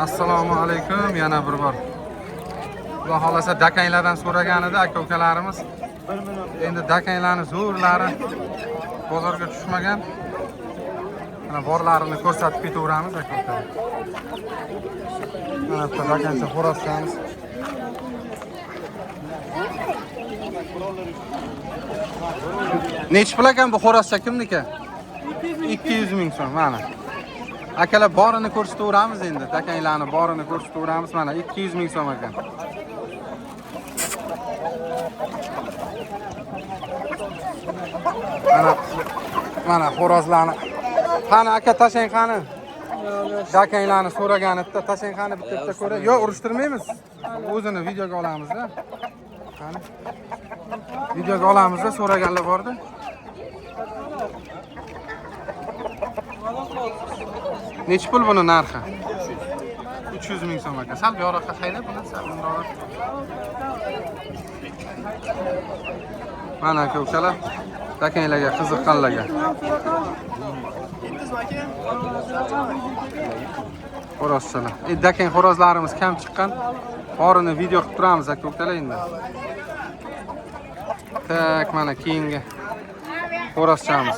Assalomu alaykum, yana bir bor. Xudo xolasa dakanglardan so'raganida aka-ukalarimiz. Endi dakanglarning zo'rlari bozorga tushmagan. Mana borlarini ko'rsatib ketaveramiz aka-ukalar. Mana bu dakancha xo'rozchamiz. Nech pul ekan bu xo'rozcha kimniki? 200 ming so'm mana. Akalar borini ko'rsataveramiz endi. Dakanglarning borini ko'rsataveramiz mana 200 ming so'm ekan. Mana xo'rozlarni. Qani aka tashang qani. Dakanglarni so'raganida tashang qani bitta ko'ra. Yo'q, urishtirmaymiz. O'zini videoga olamiz-da. Qani. Videoga olamizda so'raganlar borda. Nech pul buni narxi? 300 ming so'm ekan. Sal yo'roqqa haydab buni sal bundoq. Mana aka-ukalar, dakanglarga qiziqqanlarga. Xo'rozchalar. Dakang xo'rozlarimiz kam chiqqan. Borini video qilib turamiz aka-ukalar endi. Tak, mana keyingi xo'rozchamiz.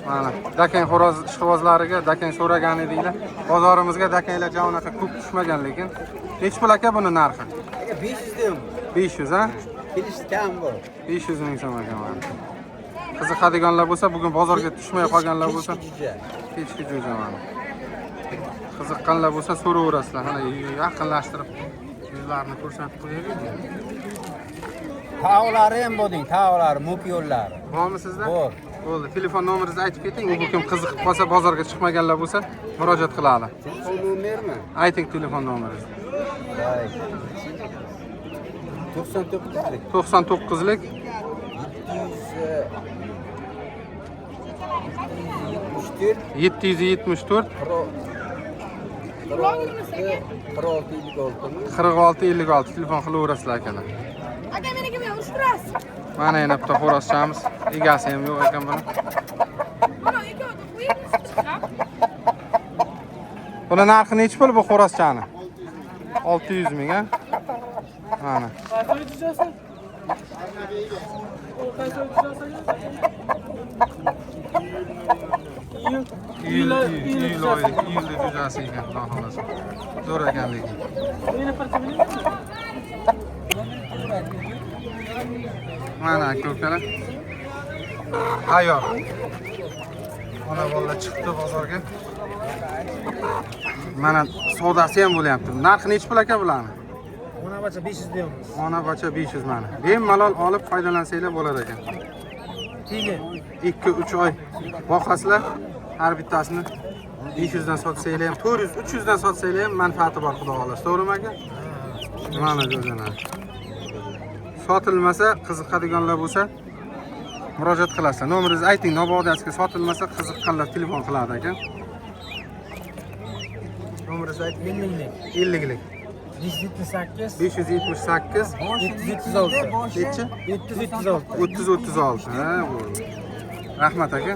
Mana dakang xo'roz ishqibozlariga dakang so'ragan edinglar. Bozorimizga dakanglar javonaqa ko'p tushmagan lekin. Nech pul aka buni narxi? 500 dem. 500 ha? Kelish kam bor. 500 ming so'm ekan mana. Qiziqadiganlar bo'lsa, bugun bozorga tushmay qolganlar bo'lsa, kechki jo'ja mana. Qiziqqanlar bo'lsa so'raverasizlar. Mana yaqinlashtirib yuzlarini ko'rsatib qo'yaylik. Tavlari ham bo'ding, tavlari, muk yo'llari. Bormi sizda? Bor. Bo'ldi. Telefon nomeringizni aytib keting. U kim qiziqib qolsa, bozorga chiqmaganlar bo'lsa, murojaat qiladi. Telefon nomermi? Ayting telefon nomeringizni. 99lik 774 4656 telefon qilaverasizlar akalar. Aka meniki men ushtirasiz. Mana yana bitta xo'rozchamiz. Egasi ham yo'q ekan buni. Mana ikkovini qo'yib Buni narxi nech pul bu xo'rozchani? 600 ming ha? Mana. Iyulda jo'jasi ekan, xudo xolasa. Zo'r ekan lekin. Mana aka-ukalar. Ayyor. Ona bola chiqdi bozorga. Mana savdosi ham bo'lyapti. Narxi nech pul aka bularni? Ona bacha 500 deymiz. Ona bacha 500 mana. Bemalol olib foydalansanglar bo'lar ekan. 2-3 oy boqasizlar, har bittasini 500 dan sotsanglar ham, 400, 300 dan sotsanglar ham manfaati bor, xudo xolasa. To'g'rimi aka? Mana jo'jalar. Sotilmasa, qiziqadiganlar bo'lsa, murojaat qilasizlar. Nomeringizni ayting, Nobodiyasiga sotilmasa, qiziqqanlar telefon qiladi ekan. Nomeringizni ayting. 50lik. 578 578 736. nechi? 736. 336. Ha, bo'ldi. Rahmat aka.